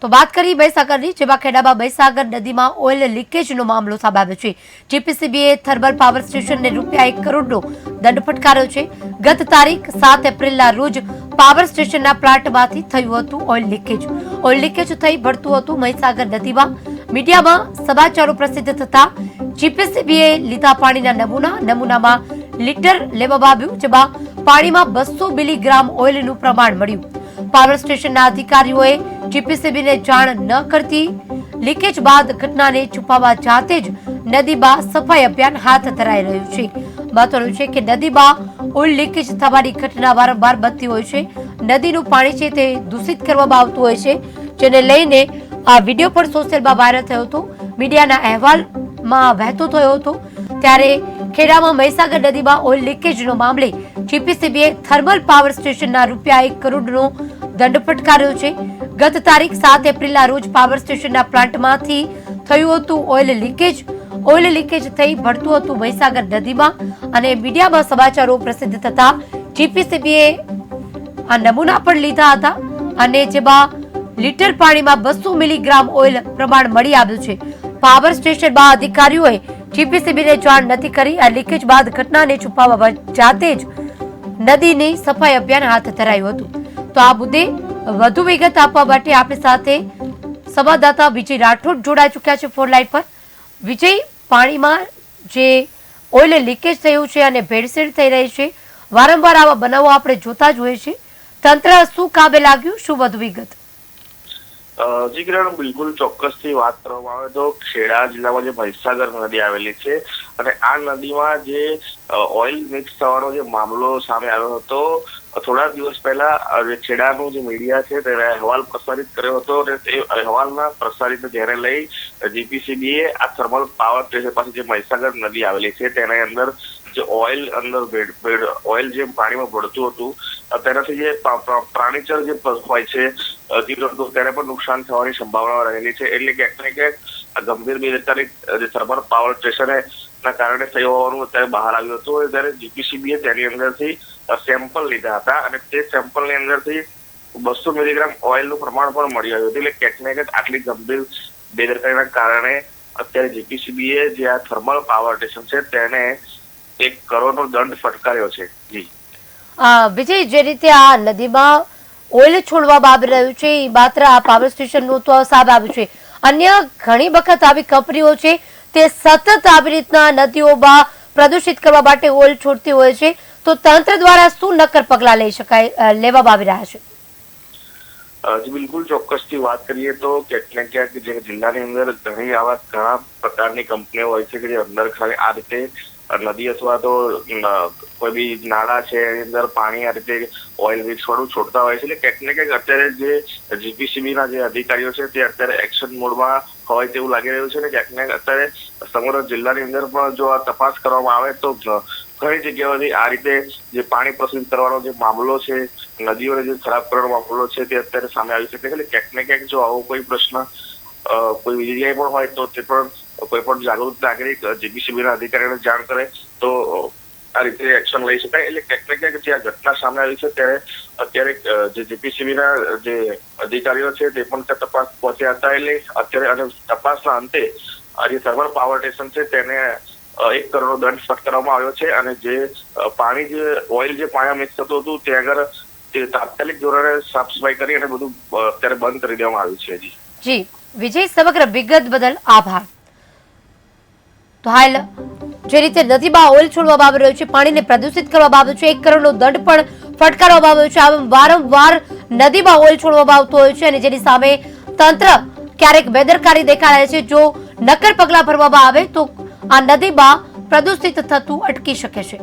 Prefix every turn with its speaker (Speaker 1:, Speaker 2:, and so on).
Speaker 1: તો વાત કરી મહીસાગરની, જેમાં ખેડામાં મહીસાગર નદીમાં ઓઇલ લીકેજનો મામલો સામે આવ્યો છે। જીપીસીબીએ થર્મલ પાવર સ્ટેશનને ₹1 કરોડનો દંડ ફટકાર્યો છે। ગત તારીખ 7 એપ્રિલના રોજ પાવર સ્ટેશનના પ્લાન્ટમાંથી થયું હતું ઓઇલ લીકેજ। ઓઇલ લીકેજ થઈ ભળતું હતું મહીસાગર નદીમાં। મીડિયામાં સમાચારો પ્રસિદ્ધ થતા જીપીસીબીએ લીધા પાણીના નમૂનામાં લીટર લેવામાં આવ્યું, જેમાં પાણીમાં 200 મિલીગ્રામ ઓઇલનું પ્રમાણ મળ્યું। પાવર સ્ટેશનના અધિકારીઓએ જીપીસીબીને જાણ ન કરતી લીકેજ બાદ ઘટનાને છુપાવવા જાતે જ નદીમાં સફાઈ અભિયાન હાથ ધરાઈ રહ્યું છે। મહત્વનું છે કે નદીમાં ઓઇલ લીકેજ થવાની ઘટના વારંવાર બનતી હોય છે। નદીનું પાણી છે તે દૂષિત કરવામાં આવતું હોય છે, જેને લઈને આ વિડીયો પણ સોશિયલમાં વાયરલ થયો હતો, મીડિયાના અહેવાલમાં વહેતો થયો હતો। ત્યારે ખેડામાં મહીસાગર નદીમાં ઓઇલ લીકેજનો મામલે જીપીસીબીએ થર્મલ પાવર સ્ટેશનના ₹1 કરોડનો દંડ ફટકાર્યો છે। ગત તારીખ 7 એપ્રિલના રોજ પાવર સ્ટેશનના પ્લાન્ટમાંથી થયું હતું ઓઇલ લીકેજ। ઓઇલ લીકેજ થઈ ભળતું હતું મહીસાગર નદીમાં અને મીડિયામાં સમાચારો પ્રસિદ્ધ થતા જીપીસીબીએ આ નમૂના પણ લીધા હતા અને જેમાં લીટર પાણીમાં 200 મિલીગ્રામ ઓઇલ પ્રમાણ મળી આવ્યું છે। પાવર સ્ટેશનમાં અધિકારીઓએ જીપીસીબીને જાણ નથી કરી। આ લીકેજ બાદ ઘટનાને છુપાવવા જાતે જ નદીની સફાઈ અભિયાન હાથ ધરાયું હતું। તો આ મુદ્દે વધુ વિગત આપવા માટે આપણી સાથે સંવાદદાતા વિજય રાઠોડ જોડાઈ ચૂક્યા છે ફોન લાઈન પર। વિજય, પાણીમાં જે ઓઇલ લીકેજ થયું છે અને ભેળસેળ થઈ રહી છે, વારંવાર આવા બનાવો આપણે જોતા જ હોઈએ છીએ, તંત્ર શું કામે લાગ્યું, શું વધુ વિગત?
Speaker 2: જી કિરણ, બિલકુલ ચોક્કસથી વાત કરવામાં આવે તો ખેડા જિલ્લામાં જે મહીસાગર નદી આવેલી છે અને આ નદીમાં જે ઓઇલ મિક્સ થવાનો જે મામલો સામે આવ્યો હતો, થોડા દિવસ પહેલા જે ખેડાનું જે મીડિયા છે તેને અહેવાલ પ્રસારિત કર્યો હતો અને તે અહેવાલના પ્રસારિત ધ્યાને લઈ જીપીસીબીએ આ થર્મલ પાવર સ્ટેશન પાસે જે મહીસાગર નદી આવેલી છે તેના અંદર જે ઓઇલ ઓઇલ જે પાણીમાં ભળતું હતું તેનાથી જે પ્રાણીચર જે હોય છે તેને પણ નુકસાન થવાની સંભાવના રહેલી છે। એટલે ક્યાંક ને ક્યાંક ગંભીર બેદરકારી જે થર્મલ પાવર સ્ટેશને ના કારણે થયું હોવાનું અત્યારે બહાર આવ્યું હતું। ત્યારે જીપીસીબીએ તેની અંદરથી સેમ્પલ લીધા હતા અને તે સેમ્પલની અંદરથી 200 મિલીગ્રામ ઓઇલનું પ્રમાણ પણ મળી આવ્યું હતું। એટલે ક્યાંક ને ક્યાંક આટલી ગંભીર બેદરકારીના કારણે અત્યારે જીપીસીબીએ જે આ થર્મલ પાવર સ્ટેશન છે તેને ₹1 કરોડનો દંડ ફટકાર્યો છે। જી
Speaker 1: વિજય, જે રીતે આ નદીમાં ઓઇલ છોડવામાં આવી રહ્યું છે એ માત્ર આ પાવર સ્ટેશનનું તો સામે આવ્યું છે, અન્ય ઘણી વખત આવી કંપનીઓ છે તે સતત આવી રીતના નદીઓમાં પ્રદૂષિત કરવા માટે ઓઇલ છોડતી હોય છે, તો તંત્ર દ્વારા શું નક્કર પગલાં લેવામાં આવી રહ્યા છે?
Speaker 2: જી બિલકુલ ચોક્કસથી વાત કરીએ તો ક્યાંક ને ક્યાંક જે જિલ્લાની અંદર ઘણા પ્રકારની કંપનીઓ હોય છે કે જે અંદર ખાલી આ રીતે નદી અથવા તો કોઈ બી નાળા છે એની અંદર પાણી આ રીતે ઓઇલ મિક્સ વાળું છોડતા હોય છે। એટલે ક્યાંક ને ક્યાંક અત્યારે જે જીપીસીબીના જે અધિકારીઓ છે તે અત્યારે એક્શન મોડમાં હોય તેવું લાગી રહ્યું છે ને ક્યાંક ને અત્યારે સમગ્ર જિલ્લાની અંદર પણ જો આ તપાસ કરવામાં આવે તો ઘણી જગ્યાઓથી આ રીતે જે પાણી પ્રદૂષિત કરવાનો જે મામલો છે, નદીઓને જે ખરાબ કરવાનો મામલો છે તે અત્યારે સામે આવી શકે છે। એટલે ક્યાંક ને ક્યાંક જો આવો કોઈ પ્રશ્ન કોઈ બીજી જગ્યાએ પણ હોય તો તે પણ કોઈ પણ જાગૃત નાગરિક જીપીસીબીના અધિકારીઓને જાણ કરે તો આ રીતે એક્શન લઈ શકાય। એટલે ક્યાંક ને ક્યાંક જે આ ઘટના સામે આવી છે ત્યારે અત્યારે જે જીપીસીબીના જે અધિકારીઓ છે તે પણ તપાસ પહોંચ્યા હતા। એટલે અત્યારે અને તપાસના અંતે આ જે થર્મલ પાવર સ્ટેશન છે તેને ₹1 કરોડનો દંડ ફટકારવામાં આવ્યો છે અને જે પાણી જે ઓઇલ જે પાણીમાં મિક્સ થતું હતું ત્યાં આગળ તે તાત્કાલિક ધોરણે સાફ સફાઈ કરી અને બધું અત્યારે બંધ કરી દેવામાં આવ્યું છે।
Speaker 1: જી વિજય, સમગ્ર વિગત બદલ આભાર। તો હાલ જે રીતે નદીમાં ઓઇલ છોડવામાં આવી રહ્યું છે, પાણીને પ્રદૂષિત કરવામાં આવ્યું છે, ₹1 કરોડનો દંડ પણ ફટકારવામાં આવ્યો છે। આમ વારંવાર નદીમાં ઓઇલ છોડવામાં આવતો હોય છે અને જેની સામે તંત્ર ક્યારેક બેદરકારી દેખાડે છે। જો નક્કર પગલાં ભરવામાં આવે તો આ નદીમાં પ્રદૂષિત થતું અટકી શકે છે।